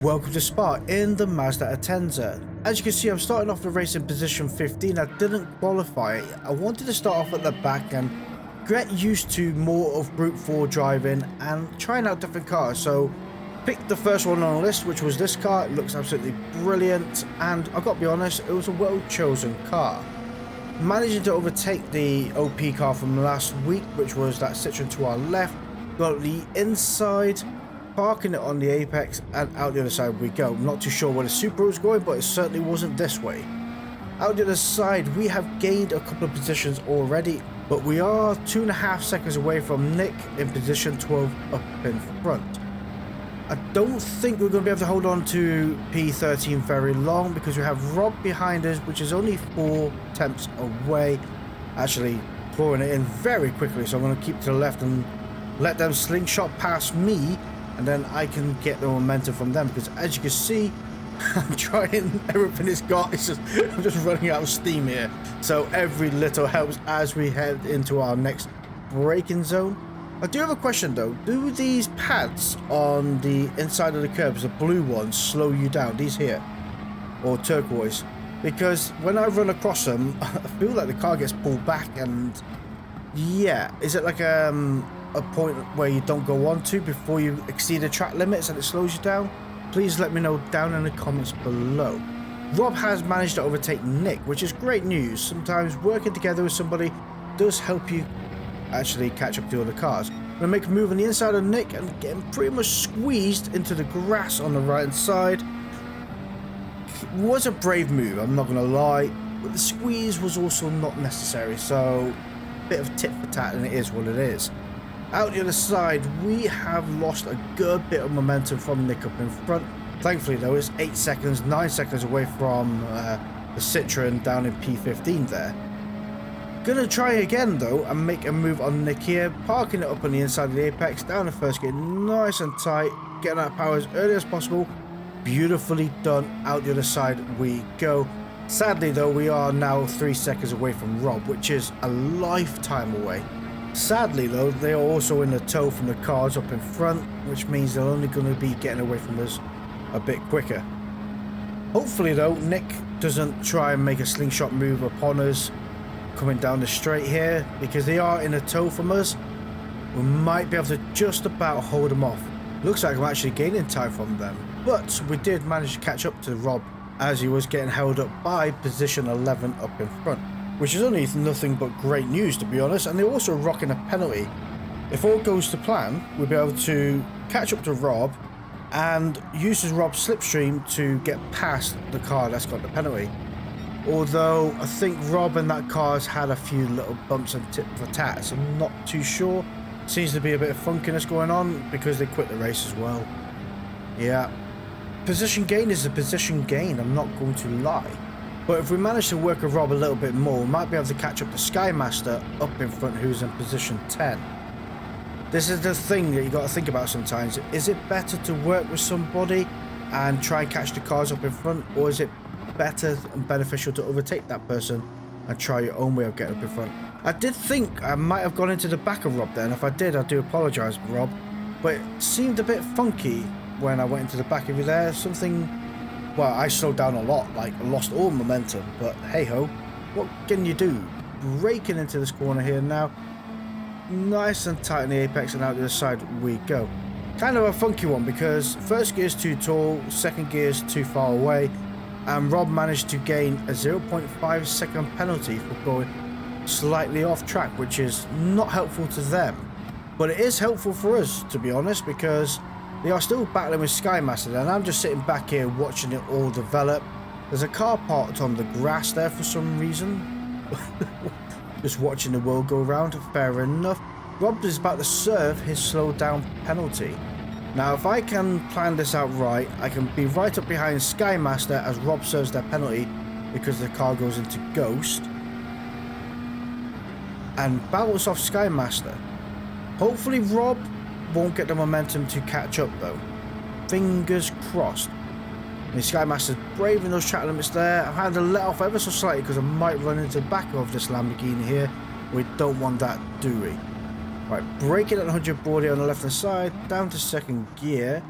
Welcome to Spa in the Mazda Atenza. As you can see, I'm starting off the race in position 15. I didn't qualify. I wanted to start off at the back and get used to more of brute force driving and trying out different cars. So picked the first one on the list, which was this car. It looks absolutely brilliant, and I've got to be honest, it was a well chosen car. Managing to overtake the OP car from last week, which was that Citroen to our left. Got the inside, parking it on the apex, and out the other side we go. I'm not too sure where the Supra was going, but it certainly wasn't this way. Out the other side, we have gained a couple of positions already, but we are 2.5 seconds away from Nick in position 12 up in front. I don't think we're going to be able to hold on to P13 very long because we have Rob behind us, which is only 4 tenths away, actually pouring it in very quickly. So I'm going to keep to the left and let them slingshot past me, and then I can get the momentum from them, because as you can see, I'm trying everything it's got. It's just, I'm just running out of steam here. So every little helps as we head into our next braking zone. I do have a question though. Do these pads on the inside of the curbs, the blue ones, slow you down? These here, or turquoise? Because when I run across them, I feel like the car gets pulled back, and yeah, is it like a point where you don't go on to before you exceed the track limits and it slows you down? Please let me know down in the comments below. Rob has managed to overtake Nick, which is great news. Sometimes working together with somebody does help you actually catch up to other cars. I'm going to make a move on the inside of Nick and get him pretty much squeezed into the grass on the right hand side. It was a brave move, I'm not going to lie, but the squeeze was also not necessary, so a bit of tit for tat, and it is what it is. Out the other side, we have lost a good bit of momentum from Nick up in front. Thankfully though, it's 8 seconds, 9 seconds away from the Citroen down in P15 there. Gonna try again though and make a move on Nick here, parking it up on the inside of the apex, down the first gear, nice and tight, getting that power as early as possible. Beautifully done. Out the other side we go. Sadly though, we are now 3 seconds away from Rob, which is a lifetime away. Sadly though, they are also in the tow from the cars up in front, which means they're only going to be getting away from us a bit quicker. Hopefully though, Nick doesn't try and make a slingshot move upon us coming down the straight here, because they are in a tow from us. We might be able to just about hold them off. Looks like I'm actually gaining time from them, but we did manage to catch up to Rob as he was getting held up by position 11 up in front, which is only nothing but great news, to be honest. And they're also rocking a penalty. If all goes to plan, we'll be able to catch up to Rob and use Rob's slipstream to get past the car that's got the penalty. Although I think Rob and that car's had a few little bumps and tit for tats, I'm not too sure. Seems to be a bit of funkiness going on because they quit the race as well. Yeah, position gain is a position gain, I'm not going to lie. But if we manage to work with Rob a little bit more, we might be able to catch up to Skymaster up in front, who's in position 10. This is the thing that you got to think about sometimes. Is it better to work with somebody and try and catch the cars up in front, or is it better and beneficial to overtake that person and try your own way of getting up in front? I did think I might have gone into the back of Rob there, and if I did, I do apologise, Rob, but it seemed a bit funky when I went into the back of you there. Something, well, I slowed down a lot, like I lost all momentum, but hey ho, what can you do? Breaking into this corner here now, nice and tight in the apex, and out the other side we go. Kind of a funky one because first gear is too tall, second gear is too far away, and Rob managed to gain a 0.5 second penalty for going slightly off track, which is not helpful to them, but it is helpful for us, to be honest, because they are still battling with Skymaster, and I'm just sitting back here watching it all develop. There's a car parked on the grass there for some reason. Just watching the world go round. Fair enough. Rob is about to serve his slow down penalty. Now if I can plan this out right, I can be right up behind Skymaster as Rob serves their penalty, because the car goes into Ghost, and bounce off Skymaster. Hopefully Rob won't get the momentum to catch up though. Fingers crossed. And Skymaster's braving those track limits there. I've had to let off ever so slightly because I might run into the back of this Lamborghini here. We don't want that, do we? Right, braking at 100 body on the left hand side, down to second gear.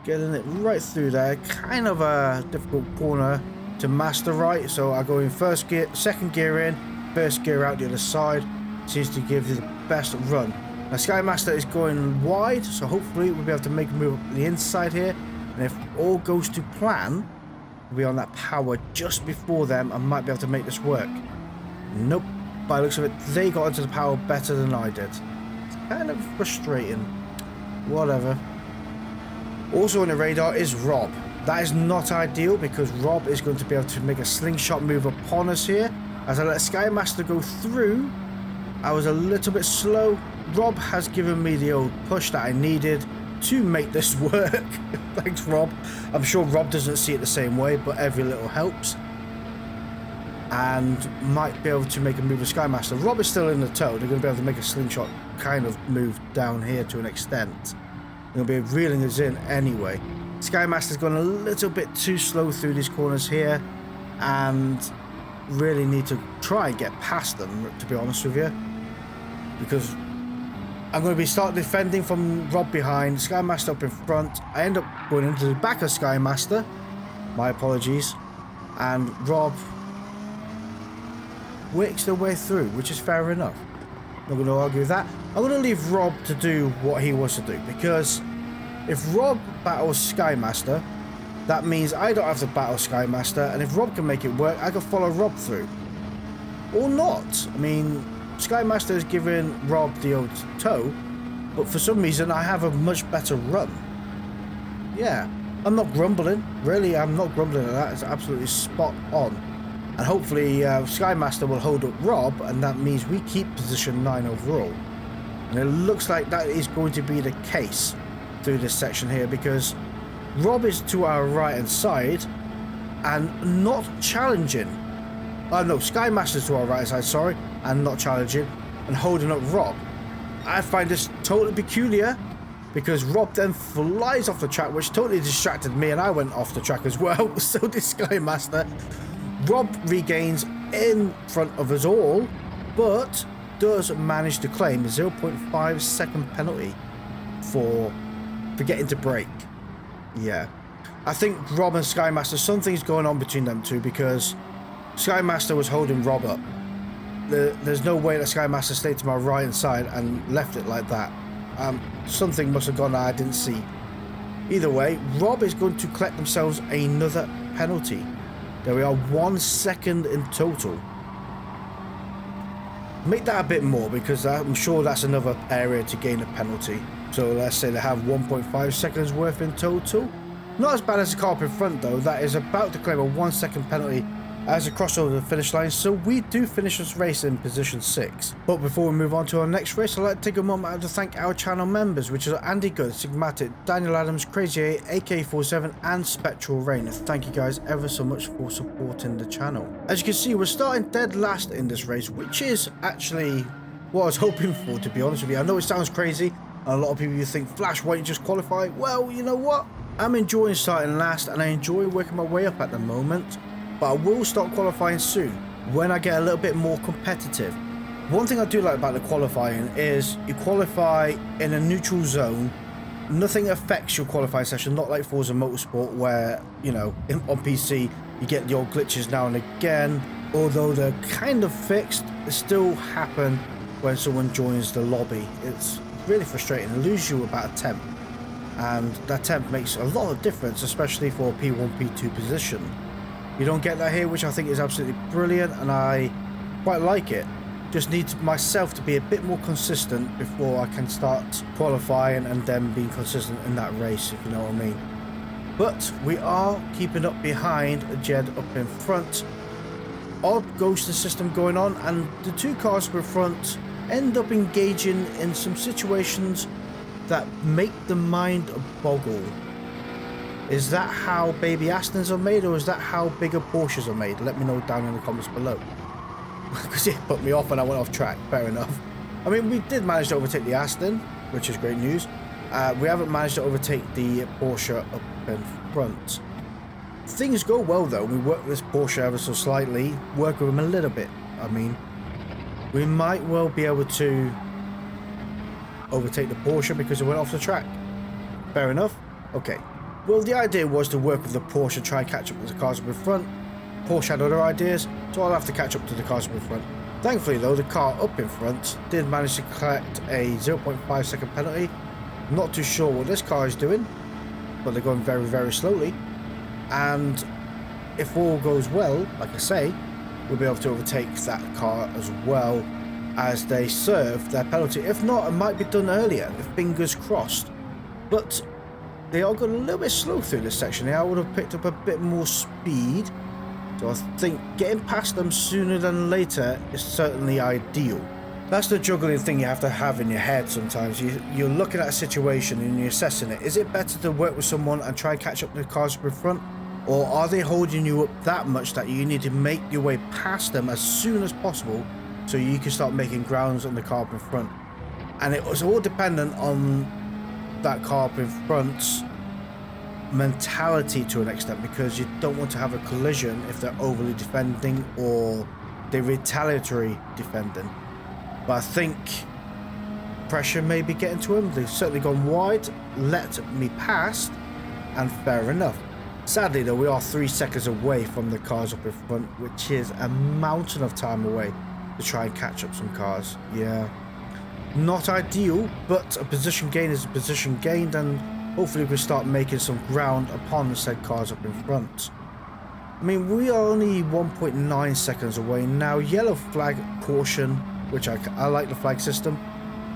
Getting it right through there. Kind of a difficult corner to master right. So I go in first gear, second gear in, first gear out the other side. Seems to give you the best run. Now Sky Master is going wide, so hopefully we'll be able to make a move up the inside here. And if all goes to plan, we'll be on that power just before them. I might be able to make this work. Nope. By the looks of it, they got into the power better than I did. It's kind of frustrating. Whatever. Also on the radar is Rob. That is not ideal because Rob is going to be able to make a slingshot move upon us here. As I let Sky Master go through, I was a little bit slow. Rob has given me the old push that I needed to make this work. Thanks, Rob. I'm sure Rob doesn't see it the same way, but every little helps. And might be able to make a move with Sky Master. Rob is still in the tow. They're going to be able to make a slingshot kind of move down here to an extent. They'll be reeling us in anyway. Sky Master's gone a little bit too slow through these corners here, and really need to try and get past them, to be honest with you, because I'm going to be start defending from Rob behind, Sky Master up in front. I end up going into the back of Sky Master. My apologies. And Rob works their way through, which is fair enough. Not going to argue with that. I'm going to leave Rob to do what he wants to do, because if Rob battles Sky Master, that means I don't have to battle Sky Master, and if Rob can make it work, I can follow Rob through. Or not. I mean, Sky Master is giving Rob the old tow, but for some reason I have a much better run. Yeah, I'm not grumbling. Really, I'm not grumbling at that. It's absolutely spot on. And hopefully Sky Master will hold up Rob, and that means we keep position 9 overall. And it looks like that is going to be the case through this section here, because Rob is to our right hand side and not challenging. Oh no, Sky Master's to our right hand side, sorry, and not challenging and holding up Rob. I find this totally peculiar, because Rob then flies off the track, which totally distracted me, and I went off the track as well. So did Sky Master. Rob regains in front of us all, but does manage to claim a 0.5 second penalty for forgetting to brake. Yeah, I think Rob and Sky Master, something's going on between them two, because Sky Master was holding Rob up. There's no way that Sky Master stayed to my right hand side and left it like that. Something must have gone that I didn't see. Either way, Rob is going to collect themselves another penalty. There we are, 1 second in total. Make that a bit more, because I'm sure that's another area to gain a penalty. So let's say they have 1.5 seconds worth in total. Not as bad as the car up in front though. That is about to claim a 1 second penalty as a crossover the finish line. So we do finish this race in position 6. But before we move on to our next race, I'd like to take a moment out to thank our channel members, which are Andy Good, Sigmatic, Daniel Adams, Crazy 8, AK47 and Spectral Rain. Thank you guys ever so much for supporting the channel. As you can see, we're starting dead last in this race, which is actually what I was hoping for, to be honest with you. I know it sounds crazy. A lot of people you think, Flash, why don't you just qualify? Well, you know what? I'm enjoying starting last, and I enjoy working my way up at the moment. But I will start qualifying soon, when I get a little bit more competitive. One thing I do like about the qualifying is you qualify in a neutral zone. Nothing affects your qualifying session, not like Forza Motorsport, where, you know, on PC, you get the old glitches now and again. Although they're kind of fixed, they still happen when someone joins the lobby. It's really frustrating. It loses you about a temp, and that temp makes a lot of difference, especially for P1, P2 position. You don't get that here, which I think is absolutely brilliant, and I quite like it. Just need myself to be a bit more consistent before I can start qualifying and then being consistent in that race, if you know what I mean. But we are keeping up behind Jed up in front. Odd ghosting system going on, and the two cars up in front end up engaging in some situations that make the mind boggle. Is that how baby Astons are made, or is that how bigger Porsches are made? Let me know down in the comments below. Because it put me off and I went off track. Fair enough. I mean, we did manage to overtake the Aston, which is great news. We haven't managed to overtake the Porsche up in front. Things go well though. We work this Porsche ever so slightly, work with him a little bit. I mean, we might well be able to overtake the Porsche because it went off the track. Fair enough. Okay. Well, the idea was to work with the Porsche and try and catch up with the cars up in front. Porsche had other ideas, so I'll have to catch up to the cars up in front. Thankfully though, the car up in front did manage to collect a 0.5 second penalty. Not too sure what this car is doing, but they're going very, very slowly. And if all goes well, like I say, we'll be able to overtake that car as well as they serve their penalty. If not, it might be done earlier, fingers crossed. But they are going a little bit slow through this section here. I would have picked up a bit more speed. So I think getting past them sooner than later is certainly ideal. That's the juggling thing you have to have in your head sometimes. You're looking at a situation and you're assessing it. Is it better to work with someone and try and catch up to the cars up in front? Or are they holding you up that much that you need to make your way past them as soon as possible so you can start making grounds on the car up in front? And it was all dependent on that car up in front's mentality to an extent, because you don't want to have a collision if they're overly defending or they're retaliatory defending. But I think pressure may be getting to them. They've certainly gone wide, let me past, and fair enough. Sadly though, we are 3 seconds away from the cars up in front, which is a mountain of time away to try and catch up some cars. Yeah, not ideal, but a position gain is a position gained, and hopefully we can start making some ground upon the said cars up in front. I mean, we are only 1.9 seconds away now. Yellow flag, caution, which I like the flag system.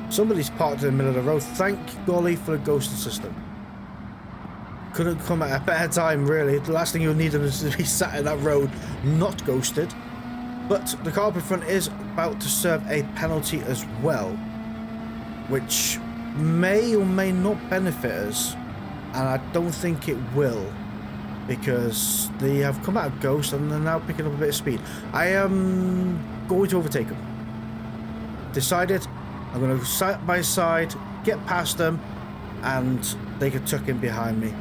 Somebody's parked in the middle of the road. Thank golly for the ghosting system. Couldn't come at a better time, really. The last thing you'll need is to be sat in that road, not ghosted. But the car up in front is about to serve a penalty as well, which may or may not benefit us, and I don't think it will, because they have come out of ghost and they're now picking up a bit of speed. I am going to overtake them. Decided I'm going to go side by side, get past them, and they can tuck in behind me.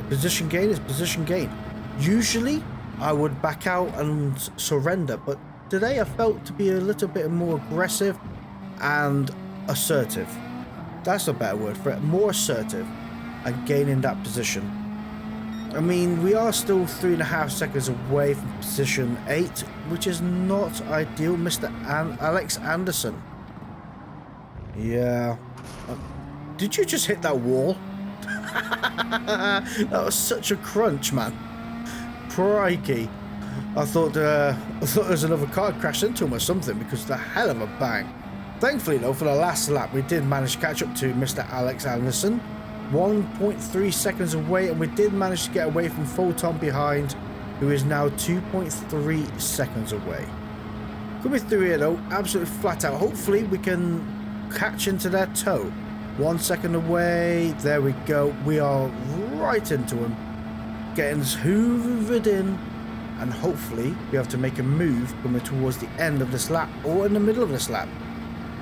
Position gain is position gain. Usually I would back out and surrender, but today I felt to be a little bit more aggressive and assertive. That's a better word for it. More assertive and gaining that position. I mean, we are still 3.5 seconds away from position 8, which is not ideal. Mr. Alex Anderson. Yeah. Did you just hit that wall? That was such a crunch, man. Crikey. I thought there was another car crashed into him or something, because the hell of a bang. Thankfully though, for the last lap we did manage to catch up to Mr. Alex Anderson. 1.3 seconds away, and we did manage to get away from Photon behind, who is now 2.3 seconds away. Coming through here though, absolutely flat out. Hopefully we can catch into their toe. 1 second away, there we go. We are right into him, getting hoovered in, and hopefully we have to make a move coming towards the end of this lap or in the middle of this lap.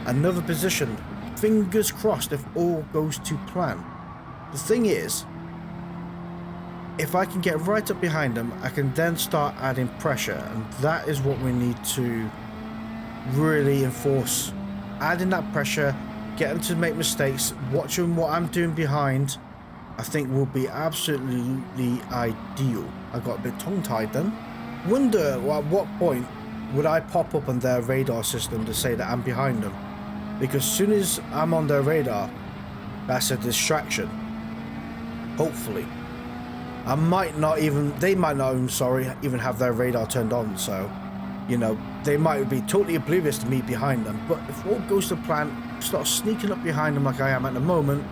Another position, fingers crossed if all goes to plan. The thing is, if I can get right up behind them, I can then start adding pressure, and that is what we need to really enforce. Adding that pressure, get them to make mistakes, watching what I'm doing behind, I think will be absolutely ideal. I got a bit tongue-tied then. Wonder at what point would I pop up on their radar system to say that I'm behind them, because as soon as I'm on their radar, that's a distraction. Hopefully. They might not even even have their radar turned on, so, you know, they might be totally oblivious to me behind them. But if all goes to plan, start sneaking up behind them like I am at the moment,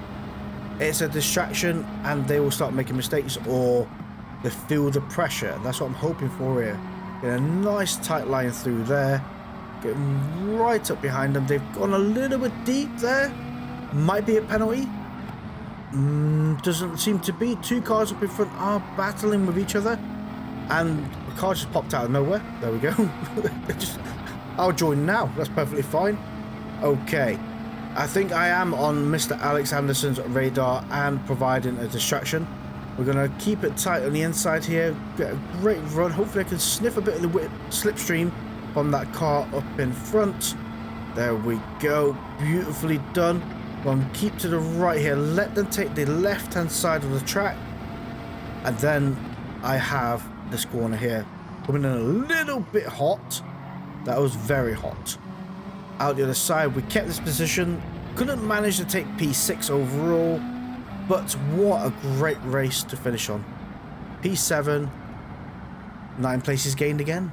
it's a distraction and they will start making mistakes, or they feel the pressure. That's what I'm hoping for here. Get a nice tight line through there, getting right up behind them. They've gone a little bit deep there. Might be a penalty. Doesn't seem to be. Two cars up in front are battling with each other, and the car just popped out of nowhere. There we go. I'll join now. That's perfectly fine. Okay, I think I am on Mr. Alex Anderson's radar and providing a distraction. We're going to keep it tight on the inside here, get a great run. Hopefully I can sniff a bit of the slipstream from that car up in front. There we go, beautifully done. We'll keep to the right here, let them take the left hand side of the track, And then I have this corner here coming in a little bit hot. That was very hot. Out the other side, we kept this position. Couldn't manage to take P6 overall, but what a great race to finish on. P7, 9 places gained again.